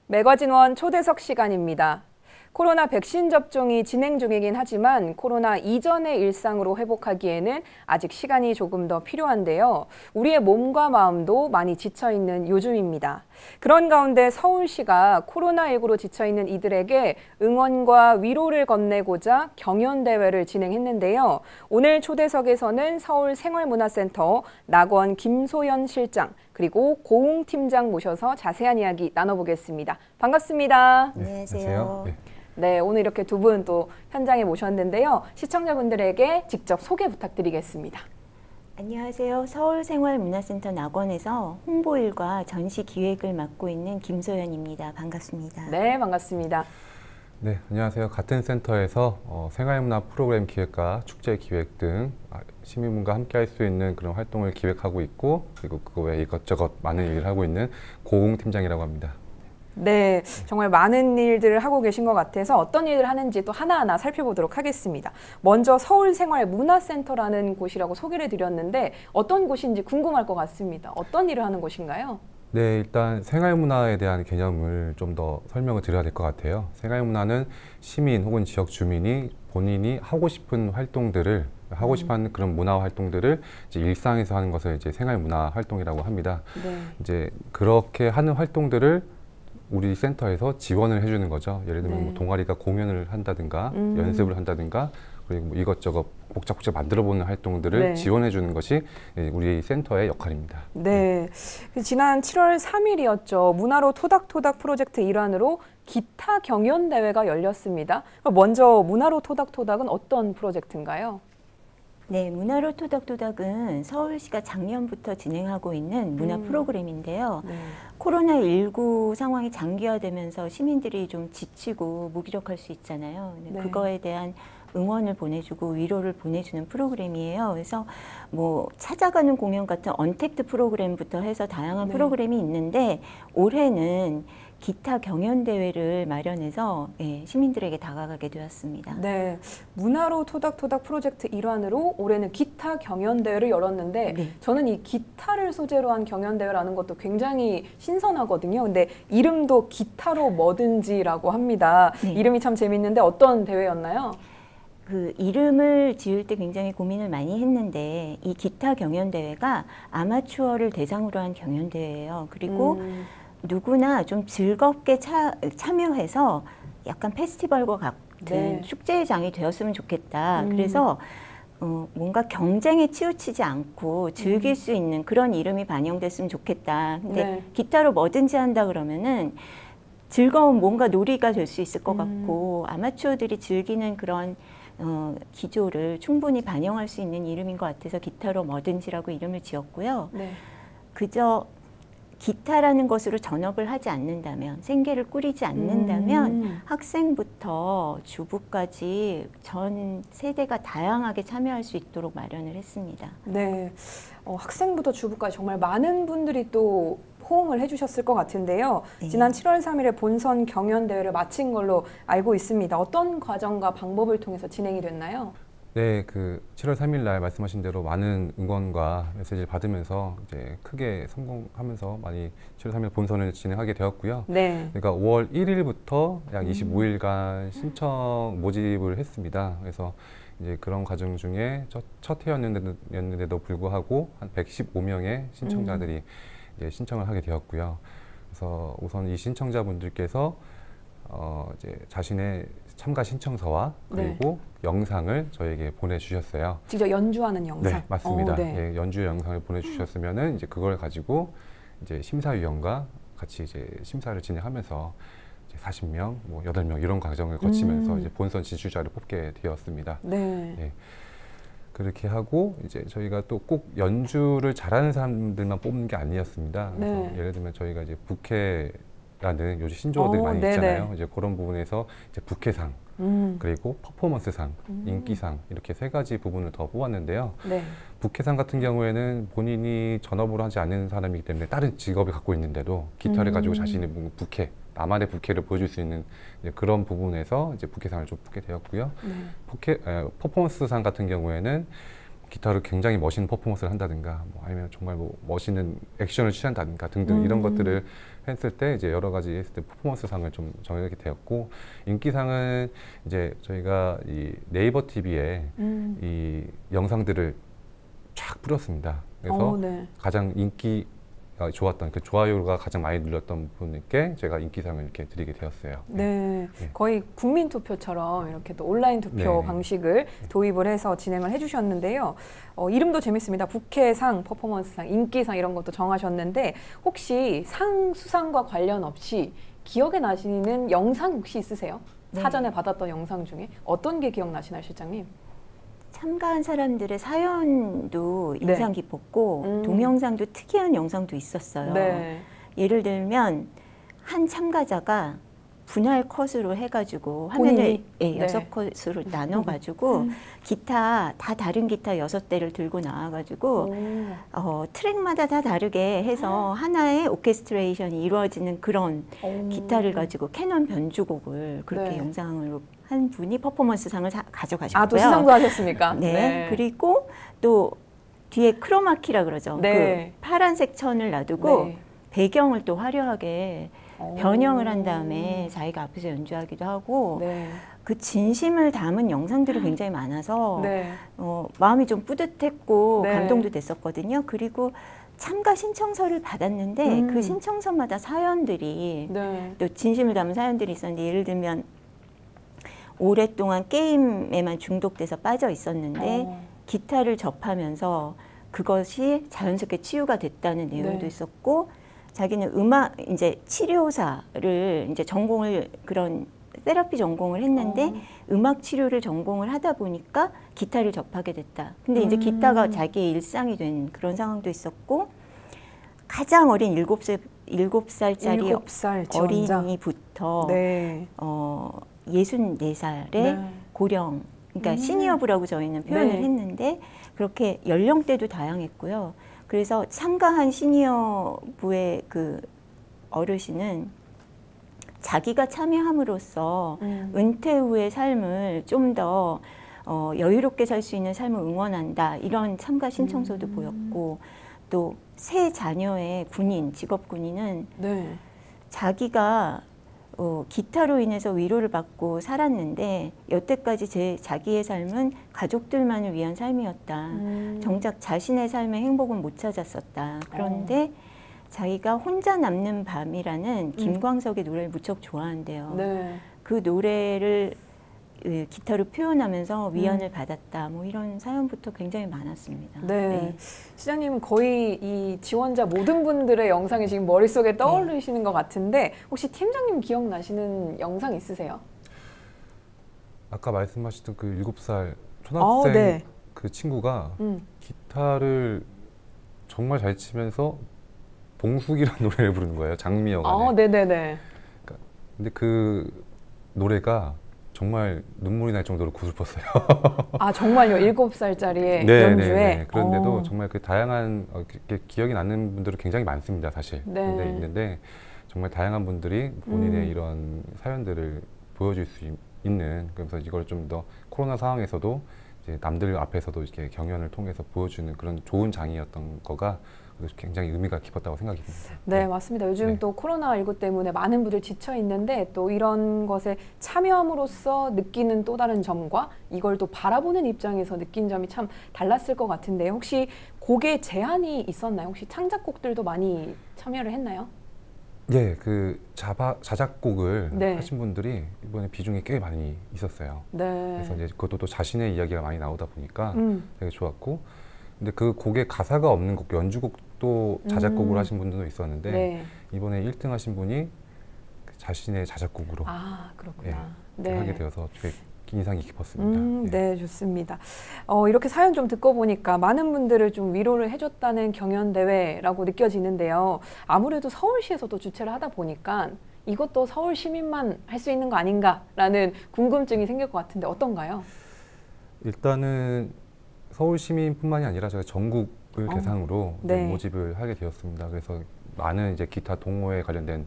매거진원 초대석 시간입니다. 코로나 백신 접종이 진행 중이긴 하지만 코로나 이전의 일상으로 회복하기에는 아직 시간이 조금 더 필요한데요. 우리의 몸과 마음도 많이 지쳐있는 요즘입니다. 그런 가운데 서울시가 코로나19로 지쳐있는 이들에게 응원과 위로를 건네고자 경연대회를 진행했는데요. 오늘 초대석에서는 서울생활문화센터 낙원 김소연 실장 그리고 고웅 팀장 모셔서 자세한 이야기 나눠보겠습니다. 반갑습니다. 네, 안녕하세요. 네, 오늘 이렇게 두 분 또 현장에 모셨는데요. 시청자분들에게 직접 소개 부탁드리겠습니다. 안녕하세요. 서울생활문화센터 낙원에서 홍보일과 전시 기획을 맡고 있는 김소연입니다. 반갑습니다. 네, 반갑습니다. 네, 안녕하세요. 같은 센터에서 생활문화 프로그램 기획과 축제 기획 등 시민분과 함께 할 수 있는 그런 활동을 기획하고 있고, 그리고 그거 외에 이것저것 많은 일을 하고 있는 고웅 팀장이라고 합니다. 네, 정말 많은 일들을 하고 계신 것 같아서 어떤 일을 하는지 또 하나하나 살펴보도록 하겠습니다. 먼저 서울생활문화센터라는 곳이라고 소개를 드렸는데 어떤 곳인지 궁금할 것 같습니다. 어떤 일을 하는 곳인가요? 네, 일단 생활문화에 대한 개념을 좀 더 설명을 드려야 될 것 같아요. 생활문화는 시민 혹은 지역 주민이 본인이 하고 싶은 활동들을 하고 싶어하는 그런 문화 활동들을 이제 일상에서 하는 것을 이제 생활문화 활동이라고 합니다. 네. 이제 그렇게 하는 활동들을 우리 센터에서 지원을 해주는 거죠. 예를 들면 네. 뭐 동아리가 공연을 한다든가 연습을 한다든가 그리고 뭐 이것저것 복잡복잡 만들어보는 활동들을 네. 지원해주는 것이 우리 센터의 역할입니다. 네, 지난 7월 3일이었죠. 문화로 토닥토닥 프로젝트 일환으로 기타 경연대회가 열렸습니다. 먼저 문화로 토닥토닥은 어떤 프로젝트인가요? 네, 문화로 토닥토닥은 서울시가 작년부터 진행하고 있는 문화 프로그램인데요. 네. 코로나19 상황이 장기화되면서 시민들이 좀 지치고 무기력할 수 있잖아요. 네. 그거에 대한 응원을 보내주고 위로를 보내주는 프로그램이에요. 그래서 뭐 찾아가는 공연 같은 언택트 프로그램부터 해서 다양한 네. 프로그램이 있는데 올해는 기타 경연대회를 마련해서 시민들에게 다가가게 되었습니다. 네, 문화로 토닥토닥 프로젝트 일환으로 올해는 기타 경연대회를 열었는데 네. 저는 이 기타를 소재로 한 경연대회라는 것도 굉장히 신선하거든요. 근데 이름도 기타로 뭐든지라고 합니다. 네. 이름이 참 재밌는데 어떤 대회였나요? 그 이름을 지을 때 굉장히 고민을 많이 했는데 이 기타 경연대회가 아마추어를 대상으로 한 경연대회예요. 그리고 누구나 좀 즐겁게 참여해서 약간 페스티벌과 같은 네. 축제의 장이 되었으면 좋겠다. 그래서 뭔가 경쟁에 치우치지 않고 즐길 수 있는 그런 이름이 반영됐으면 좋겠다. 근데 네. 기타로 뭐든지 한다 그러면은 즐거운 뭔가 놀이가 될 수 있을 것 같고 아마추어들이 즐기는 그런 기조를 충분히 반영할 수 있는 이름인 것 같아서 기타로 뭐든지라고 이름을 지었고요. 네. 그저 기타라는 것으로 전업을 하지 않는다면, 생계를 꾸리지 않는다면 학생부터 주부까지 전 세대가 다양하게 참여할 수 있도록 마련을 했습니다. 네, 학생부터 주부까지 정말 많은 분들이 또 호응을 해주셨을 것 같은데요. 네. 지난 7월 3일에 본선 경연대회를 마친 걸로 알고 있습니다. 어떤 과정과 방법을 통해서 진행이 됐나요? 네, 그 7월 3일 날 말씀하신 대로 많은 응원과 메시지를 받으면서 이제 크게 성공하면서 많이 7월 3일 본선을 진행하게 되었고요. 네. 그러니까 5월 1일부터 약 25일간 신청 모집을 했습니다. 그래서 이제 그런 과정 중에 첫 해였는데도 불구하고 한 115명의 신청자들이 이제 신청을 하게 되었고요. 그래서 우선 이 신청자분들께서 이제 자신의 참가 신청서와 그리고 영상을 저에게 보내주셨어요. 직접 연주하는 영상? 네, 맞습니다. 네. 예, 연주 영상을 보내주셨으면은 이제 그걸 가지고 이제 심사위원과 같이 이제 심사를 진행하면서 이제 40명, 뭐 8명 이런 과정을 거치면서 이제 본선 지주자를 뽑게 되었습니다. 네. 예. 그렇게 하고 이제 저희가 또 꼭 연주를 잘하는 사람들만 뽑는 게 아니었습니다. 그래서 네. 예를 들면 저희가 이제 북해라는 요즘 신조어들이 많이 네네. 있잖아요. 이제 그런 부분에서 이제 북해상 그리고 퍼포먼스상, 인기상 이렇게 세 가지 부분을 더 뽑았는데요. 네. 북해상 같은 경우에는 본인이 전업으로 하지 않는 사람이기 때문에 다른 직업을 갖고 있는데도 기타를 가지고 자신의 북해, 나만의 북해를 보여줄 수 있는 이제 그런 부분에서 이제 북해상을 좀 뽑게 되었고요. 퍼포먼스상 같은 경우에는 기타로 굉장히 멋있는 퍼포먼스를 한다든가 뭐 아니면 정말 뭐 멋있는 액션을 취한다든가 등등 이런 것들을 했을 때 이제 여러 가지 했을 때 퍼포먼스상을 좀 정하게 되었고, 인기상은 이제 저희가 이 네이버 TV에 이 영상들을 쫙 뿌렸습니다. 그래서 네. 가장 인기 좋았던 그 좋아요가 가장 많이 눌렸던 분께 제가 인기상을 이렇게 드리게 되었어요. 네, 네. 거의 국민 투표처럼 이렇게 또 온라인 투표 네. 방식을 도입을 해서 진행을 해주셨는데요. 이름도 재밌습니다. 국회상, 퍼포먼스상, 인기상 이런 것도 정하셨는데 혹시 상 수상과 관련 없이 기억에 나시는 영상 혹시 있으세요? 네. 사전에 받았던 영상 중에 어떤 게 기억나시나요, 실장님? 참가한 사람들의 사연도 네. 인상 깊었고 동영상도 특이한 영상도 있었어요. 네. 예를 들면 한 참가자가 분할 컷으로 해가지고 본인이? 화면을 6컷으로 나눠가지고 기타 다 다른 기타 6대를 들고 나와가지고 트랙마다 다 다르게 해서 하나의 오케스트레이션이 이루어지는 그런 기타를 가지고 캐논 변주곡을 그렇게 네. 영상으로 한 분이 퍼포먼스상을 가져가셨고요. 아, 또 수상도 하셨습니까? 네. 그리고 또 뒤에 크로마키라 그러죠. 네. 그 파란색 천을 놔두고 네. 배경을 또 화려하게 변형을 한 다음에 자기가 앞에서 연주하기도 하고 네. 그 진심을 담은 영상들이 굉장히 많아서 네. 마음이 좀 뿌듯했고 네. 감동도 됐었거든요. 그리고 참가 신청서를 받았는데 그 신청서마다 사연들이 네. 또 진심을 담은 사연들이 있었는데 예를 들면 오랫동안 게임에만 중독돼서 빠져 있었는데 기타를 접하면서 그것이 자연스럽게 치유가 됐다는 내용도 네. 있었고 자기는 음악 이제 치료사를 이제 전공을 그런 세라피 전공을 했는데 음악 치료를 전공을 하다 보니까 기타를 접하게 됐다. 근데 이제 기타가 자기의 일상이 된 그런 상황도 있었고 가장 어린 7살짜리 7살 지원자. 어린이부터 네. 64살의 네. 고령, 그러니까 시니어부라고 저희는 표현을 네. 했는데 그렇게 연령대도 다양했고요. 그래서 참가한 시니어부의 그 어르신은 자기가 참여함으로써 은퇴 후의 삶을 좀 더 여유롭게 살 수 있는 삶을 응원한다. 이런 참가 신청서도 보였고 또 세 자녀의 군인, 직업 군인은 네. 자기가 기타로 인해서 위로를 받고 살았는데 여태까지 자기의 삶은 가족들만을 위한 삶이었다. 정작 자신의 삶의 행복은 못 찾았었다. 그런데 자기가 혼자 남는 밤이라는 김광석의 노래를 무척 좋아한대요. 네. 그 노래를 기타로 표현하면서 위안을 받았다. 뭐 이런 사연부터 굉장히 많았습니다. 네. 시장님은 거의 이 지원자 모든 분들의 영상이 지금 머릿속에 떠오르시는 것 같은데 혹시 팀장님 기억나시는 영상 있으세요? 아까 말씀하셨던 그 7살 초등학생 네. 그 친구가 기타를 정말 잘 치면서 봉숙이라는 노래를 부르는 거예요. 장미여관에. 네네네. 근데 그 노래가 정말 눈물이 날 정도로 구슬펐어요. 아, 정말요? 7살짜리의 네, 연주에? 네, 네. 그런데도 정말 그 다양한 기억이 나는 분들은 굉장히 많습니다, 사실. 네. 근데 있는데 정말 다양한 분들이 본인의 이런 사연들을 보여줄 수 있는, 그래서 이걸 좀 더 코로나 상황에서도 이제 남들 앞에서도 이렇게 경연을 통해서 보여주는 그런 좋은 장이었던 거가 굉장히 의미가 깊었다고 생각이 듭니다. 네, 맞습니다. 요즘 네. 또 코로나19 때문에 많은 분들 지쳐 있는데 또 이런 것에 참여함으로써 느끼는 또 다른 점과 이걸 또 바라보는 입장에서 느낀 점이 참 달랐을 것 같은데 혹시 곡에 제한이 있었나요? 혹시 창작곡들도 많이 참여를 했나요? 예, 그 자작곡을 네. 하신 분들이 이번에 비중이 꽤 많이 있었어요. 네. 그래서 이제 그것도 또 자신의 이야기가 많이 나오다 보니까 되게 좋았고, 근데 그 곡에 가사가 없는 곡, 연주곡도 자작곡으로 하신 분들도 있었는데 네. 이번에 1등 하신 분이 자신의 자작곡으로 아, 그렇구나. 예, 네. 하게 되어서 되게 인상이 깊었습니다. 예. 네, 좋습니다. 이렇게 사연 좀 듣고 보니까 많은 분들을 좀 위로를 해줬다는 경연대회라고 느껴지는데요. 아무래도 서울시에서도 주최를 하다 보니까 이것도 서울 시민만 할 수 있는 거 아닌가라는 궁금증이 생길 것 같은데 어떤가요? 일단은 서울 시민뿐만이 아니라 저희가 전국을 대상으로 이제 네. 모집을 하게 되었습니다. 그래서 많은 이제 기타 동호회 관련된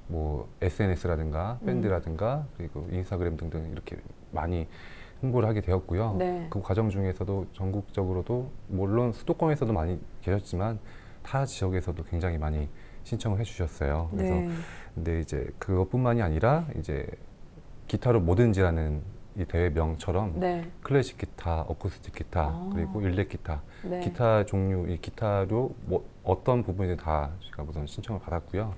뭐 SNS라든가 밴드라든가 그리고 인스타그램 등등 이렇게 많이 홍보를 하게 되었고요. 네. 그 과정 중에서도 전국적으로도 물론 수도권에서도 많이 계셨지만 타 지역에서도 굉장히 많이 신청을 해주셨어요. 그래서 네. 근데 이제 그것뿐만이 아니라 이제 기타로 뭐든지라는 이 대회명처럼 네. 클래식 기타, 어쿠스틱 기타, 아. 그리고 일렉 기타, 네. 기타 종류, 이 기타로 뭐 어떤 부분이 다 제가 우선 신청을 받았고요.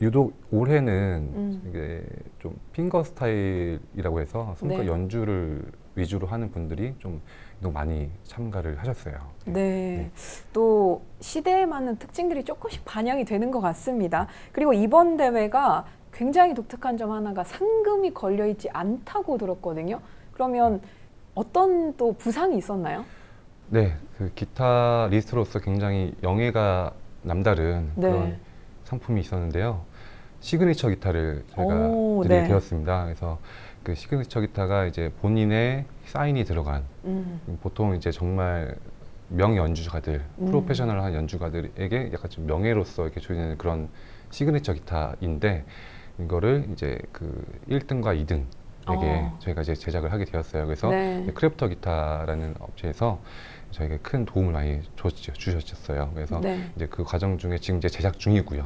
유독 올해는 이게 좀 핑거 스타일이라고 해서 손가락 네. 연주를 위주로 하는 분들이 좀 너무 많이 참가를 하셨어요. 네. 또 시대에 맞는 특징들이 조금씩 반영이 되는 것 같습니다. 그리고 이번 대회가 굉장히 독특한 점 하나가 상금이 걸려 있지 않다고 들었거든요. 그러면 어떤 또 부상이 있었나요? 네, 그 기타리스트로서 굉장히 영예가 남다른 네. 그런 상품이 있었는데요. 시그니처 기타를 저희가 오, 드리게 네. 되었습니다. 그래서 그 시그니처 기타가 이제 본인의 사인이 들어간 보통 이제 정말 명연주가들, 프로페셔널한 연주가들에게 약간 좀 명예로서 이렇게 조이는 그런 시그니처 기타인데 이거를 이제 그 1등과 2등에게 저희가 이제 제작을 하게 되었어요. 그래서 네. 크래프터 기타라는 업체에서 저에게 큰 도움을 많이 주셨어요. 그래서 네. 이제 그 과정 중에 지금 이제 제작 중이고요.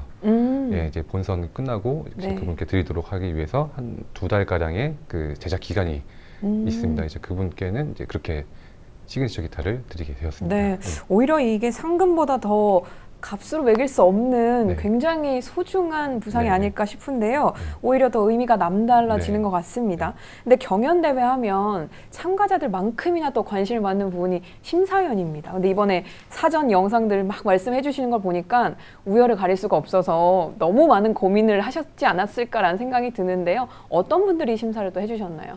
예, 이제 본선 끝나고 이제 네. 그분께 드리도록 하기 위해서 한 2달 가량의 그 제작 기간이 있습니다. 이제 그분께는 이제 그렇게 시그니처 기타를 드리게 되었습니다. 네. 오히려 이게 상금보다 더 값으로 매길 수 없는 네. 굉장히 소중한 부상이 네. 아닐까 싶은데요. 오히려 더 의미가 남달라지는 네. 것 같습니다. 근데 경연대회 하면 참가자들만큼이나 또 관심을 받는 부분이 심사위원입니다. 근데 이번에 사전 영상들 막 말씀해 주시는 걸 보니까 우열을 가릴 수가 없어서 너무 많은 고민을 하셨지 않았을까라는 생각이 드는데요. 어떤 분들이 심사를 또 해주셨나요?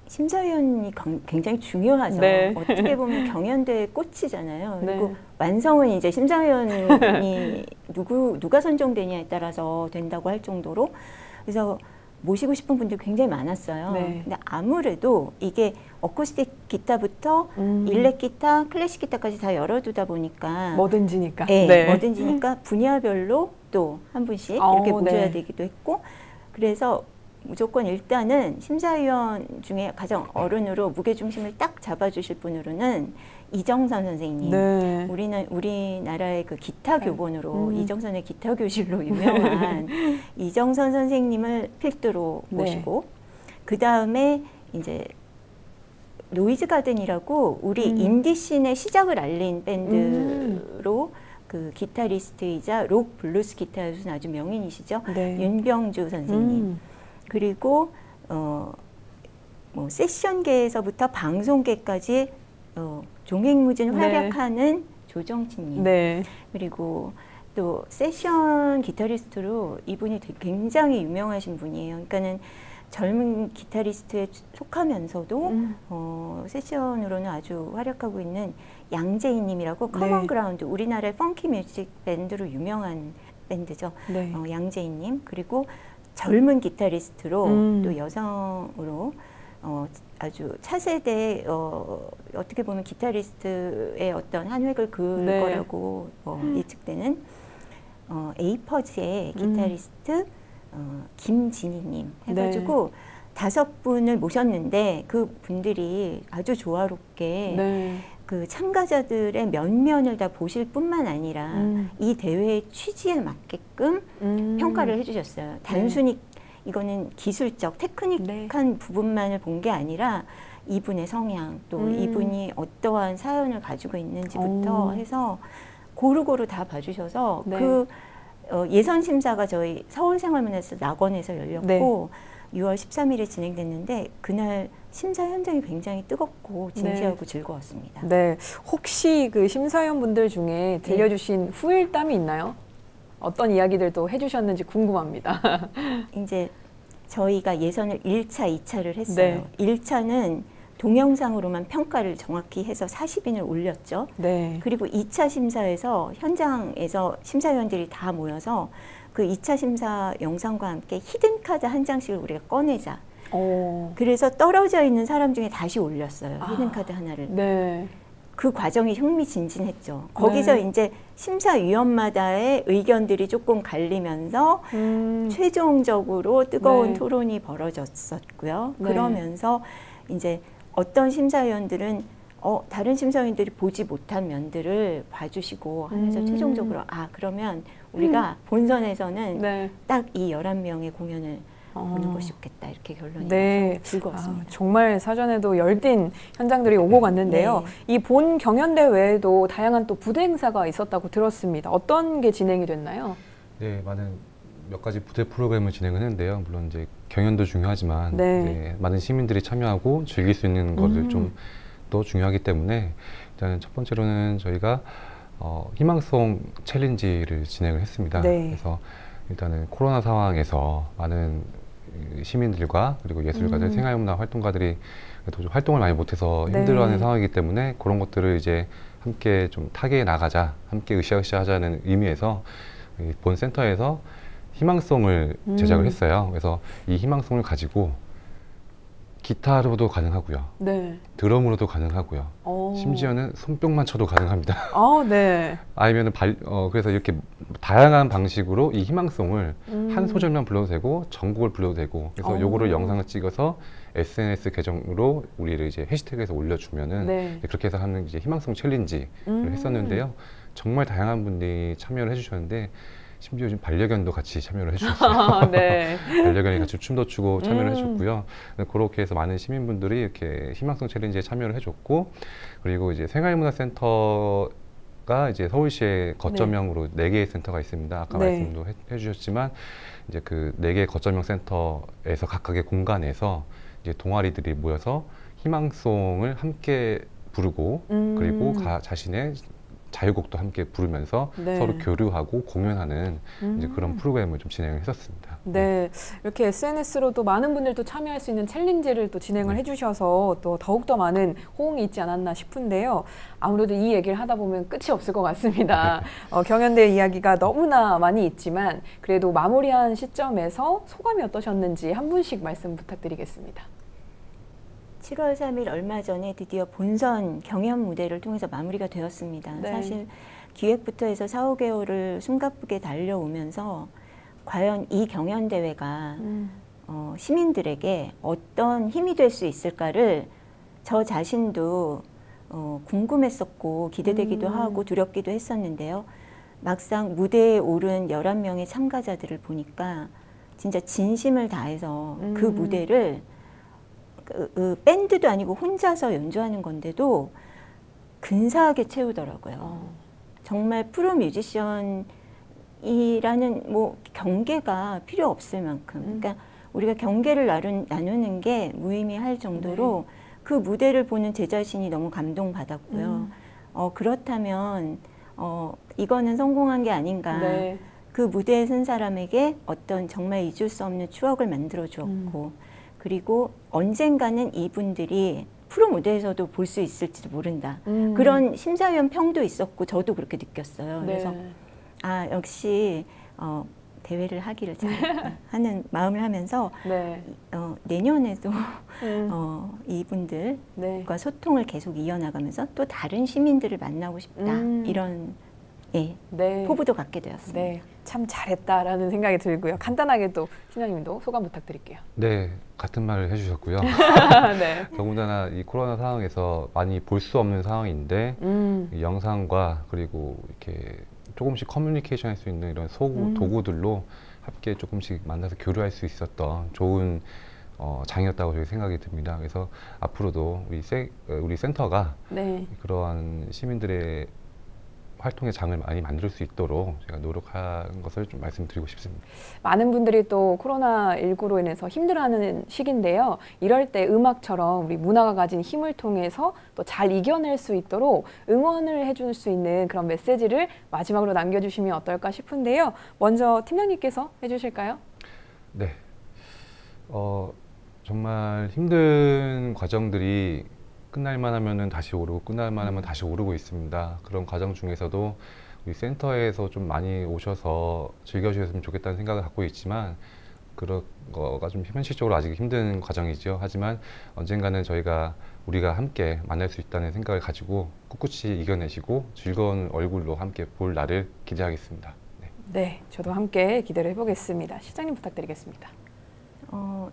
심사위원이 굉장히 중요하죠. 네. 어떻게 보면 경연대의 꽃이잖아요. 네. 그리고 완성은 이제 심사위원이 누가 선정되냐에 따라서 된다고 할 정도로 그래서 모시고 싶은 분들이 굉장히 많았어요. 네. 근데 아무래도 이게 어쿠스틱 기타부터 일렉 기타, 클래식 기타까지 다 열어두다 보니까 뭐든지니까. 네, 뭐든지니까 분야별로 또 한 분씩 이렇게 모셔야 네. 되기도 했고 그래서 무조건 일단은 심사위원 중에 가장 어른으로 무게중심을 딱 잡아주실 분으로는 이정선 선생님. 네. 우리나라의 그 기타 교본으로 이정선의 기타 교실로 유명한 이정선 선생님을 필두로 네. 모시고 그 다음에 이제 노이즈 가든이라고 우리 인디씬의 시작을 알린 밴드로 그 기타리스트이자 록 블루스 기타에서는 아주 명인이시죠. 네. 윤병주 선생님. 그리고 뭐 세션계에서부터 방송계까지 종횡무진 활약하는 조정치님. 네. 그리고 또 세션 기타리스트로 이분이 굉장히 유명하신 분이에요. 그러니까는 젊은 기타리스트에 속하면서도 세션으로는 아주 활약하고 있는 양재희님이라고 네. 커먼 그라운드 우리나라의 펑키 뮤직 밴드로 유명한 밴드죠. 네. 양재희님 그리고 젊은 기타리스트로 또 여성으로 아주 차세대 어떻게 보면 기타리스트의 어떤 한 획을 그을 네. 거라고 예측되는 에이퍼즈의 기타리스트 김진희님 해가지고 네. 5분을 모셨는데 그 분들이 아주 조화롭게 네. 그 참가자들의 면면을 다 보실 뿐만 아니라 이 대회의 취지에 맞게끔 평가를 해주셨어요. 단순히 이거는 기술적, 테크닉한 부분만을 본 게 아니라 이분의 성향, 또 이분이 어떠한 사연을 가지고 있는지부터 해서 고루고루 다 봐주셔서 네. 그 예선 심사가 저희 서울생활문화센터 낙원에서 열렸고 네. 6월 13일에 진행됐는데 그날 심사 현장이 굉장히 뜨겁고 진지하고 즐거웠습니다. 네. 혹시 그 심사위원분들 중에 들려주신 후일담이 있나요? 어떤 이야기들도 해주셨는지 궁금합니다. 이제 저희가 예선을 1차, 2차를 했어요. 네. 1차는 동영상으로만 평가를 정확히 해서 40인을 올렸죠. 네. 그리고 2차 심사에서 현장에서 심사위원들이 다 모여서 그 2차 심사 영상과 함께 히든카드 한 장씩을 우리가 꺼내자. 그래서 떨어져 있는 사람 중에 다시 올렸어요. 히든카드 하나를. 네. 그 과정이 흥미진진했죠. 거기서 이제 심사위원마다의 의견들이 조금 갈리면서 최종적으로 뜨거운 네. 토론이 벌어졌었고요. 네. 그러면서 이제 어떤 심사위원들은 다른 심사위원들이 보지 못한 면들을 봐주시고 하면서 최종적으로 그러면 우리가 본선에서는 네. 딱 이 11명의 공연을 보는 것이 좋겠다 이렇게 결론이 네. 나서 즐거웠습니다. 정말 사전에도 열띤 현장들이 오고 갔는데요. 네. 이 본 경연대 외에도 다양한 또 부대 행사가 있었다고 들었습니다. 어떤 게 진행이 됐나요? 네, 많은 몇 가지 부대 프로그램을 진행을 했는데요. 물론 이제 경연도 중요하지만 네. 이제 많은 시민들이 참여하고 즐길 수 있는 것을 좀 더 중요하기 때문에 일단은 첫 번째로는 저희가 희망송 챌린지를 진행을 했습니다. 네. 그래서 일단은 코로나 상황에서 많은 시민들과 그리고 예술가들, 생활문화 활동가들이 또 활동을 많이 못해서 네. 힘들어하는 상황이기 때문에 그런 것들을 이제 함께 좀 타개해 나가자, 함께 으쌰으쌰 하자는 의미에서 본 센터에서 희망송을 제작을 했어요. 그래서 이 희망송을 가지고 기타로도 가능하고요. 네. 드럼으로도 가능하고요. 심지어는 손뼉만 쳐도 가능합니다. 네. 아니면은 그래서 이렇게 다양한 방식으로 이 희망송을 한 소절만 불러도 되고 전곡을 불러도 되고 그래서 요거를 영상을 찍어서 SNS 계정으로 우리를 이제 해시태그에서 올려주면은 네. 그렇게 해서 하는 이제 희망송 챌린지를 했었는데요. 정말 다양한 분들이 참여를 해주셨는데 심지어 지금 반려견도 같이 참여를 해주셨어요. 네. 반려견이 같이 춤도 추고 참여를 해줬고요. 그렇게 해서 많은 시민분들이 이렇게 희망송 챌린지에 참여를 해줬고, 그리고 이제 생활문화센터가 이제 서울시에 거점형으로 4개의 센터가 있습니다. 아까 네. 말씀도 해주셨지만 이제 그 4개 거점형 센터에서 각각의 공간에서 이제 동아리들이 모여서 희망송을 함께 부르고 그리고 자신의 자유곡도 함께 부르면서 네. 서로 교류하고 공연하는 이제 그런 프로그램을 좀 진행을 했었습니다. 네, 이렇게 SNS로도 많은 분들도 참여할 수 있는 챌린지를 또 진행을 해주셔서 또 더욱더 많은 호응이 있지 않았나 싶은데요. 아무래도 이 얘기를 하다 보면 끝이 없을 것 같습니다. 경연대 이야기가 너무나 많이 있지만 그래도 마무리한 시점에서 소감이 어떠셨는지 한 분씩 말씀 부탁드리겠습니다. 7월 3일 얼마 전에 드디어 본선 경연 무대를 통해서 마무리가 되었습니다. 네. 사실 기획부터 해서 4, 5개월을 숨가쁘게 달려오면서 과연 이 경연대회가 시민들에게 어떤 힘이 될 수 있을까를 저 자신도 궁금했었고 기대되기도 하고 두렵기도 했었는데요. 막상 무대에 오른 11명의 참가자들을 보니까 진짜 진심을 다해서 그 무대를 밴드도 아니고 혼자서 연주하는 건데도 근사하게 채우더라고요. 정말 프로 뮤지션이라는 뭐 경계가 필요 없을 만큼, 그러니까 우리가 경계를 나누는 게 무의미할 정도로 그 무대를 보는 제 자신이 너무 감동받았고요. 그렇다면 이거는 성공한 게 아닌가. 네. 그 무대에 선 사람에게 어떤 정말 잊을 수 없는 추억을 만들어 주었고 그리고 언젠가는 이분들이 프로 무대에서도 볼 수 있을지도 모른다. 그런 심사위원 평도 있었고 저도 그렇게 느꼈어요. 네. 그래서 역시 대회를 하기를 하는 마음을 하면서 네. 내년에도 이분들과 네. 소통을 계속 이어나가면서 또 다른 시민들을 만나고 싶다. 이런 네. 포부도 갖게 되었습니다. 네, 참 잘했다라는 생각이 들고요. 간단하게 또 팀장님도 소감 부탁드릴게요. 네, 같은 말을 해주셨고요. 네. 더군다나 이 코로나 상황에서 많이 볼 수 없는 상황인데 이 영상과 그리고 이렇게 조금씩 커뮤니케이션 할 수 있는 이런 도구들로 함께 조금씩 만나서 교류할 수 있었던 좋은 장이었다고 저희 생각이 듭니다. 그래서 앞으로도 우리 센터가 네. 그러한 시민들의 활동의 장을 많이 만들 수 있도록 제가 노력한 것을 좀 말씀드리고 싶습니다. 많은 분들이 또 코로나19로 인해서 힘들어하는 시기인데요. 이럴 때 음악처럼 우리 문화가 가진 힘을 통해서 또 잘 이겨낼 수 있도록 응원을 해줄 수 있는 그런 메시지를 마지막으로 남겨주시면 어떨까 싶은데요. 먼저 팀장님께서 해주실까요? 네, 정말 힘든 과정들이 끝날만 하면은 다시 오르고 끝날만 하면 다시 오르고 있습니다. 그런 과정 중에서도 우리 센터에서 좀 많이 오셔서 즐겨주셨으면 좋겠다는 생각을 갖고 있지만 그런 거가 좀 현실적으로 아직 힘든 과정이죠. 하지만 언젠가는 우리가 함께 만날 수 있다는 생각을 가지고 꿋꿋이 이겨내시고 즐거운 얼굴로 함께 볼 날을 기대하겠습니다. 네, 네, 저도 함께 기대를 해보겠습니다. 시장님 부탁드리겠습니다.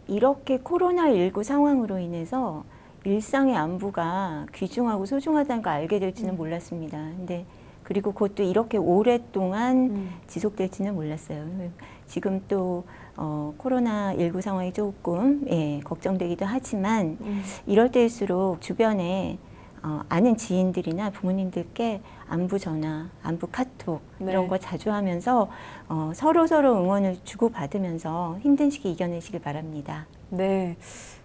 이렇게 코로나19 상황으로 인해서 일상의 안부가 귀중하고 소중하다는 걸 알게 될지는 몰랐습니다. 근데 그리고 그것도 이렇게 오랫동안 지속될지는 몰랐어요. 지금 또 코로나19 상황이 조금 걱정되기도 하지만 이럴 때일수록 주변에 아는 지인들이나 부모님들께 안부 전화, 안부 카톡 이런 거 자주 하면서 서로 응원을 주고받으면서 힘든 시기 이겨내시길 바랍니다. 네,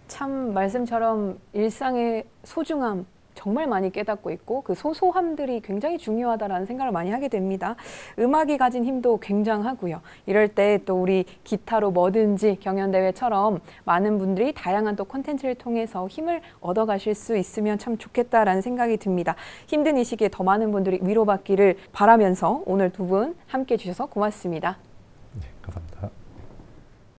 참 말씀처럼 일상의 소중함 정말 많이 깨닫고 있고 그 소소함들이 굉장히 중요하다라는 생각을 많이 하게 됩니다. 음악이 가진 힘도 굉장하고요. 이럴 때 또 우리 기타로 뭐든지 경연대회처럼 많은 분들이 다양한 또 콘텐츠를 통해서 힘을 얻어가실 수 있으면 참 좋겠다라는 생각이 듭니다. 힘든 이 시기에 더 많은 분들이 위로받기를 바라면서 오늘 두 분 함께해 주셔서 고맙습니다. 네, 감사합니다.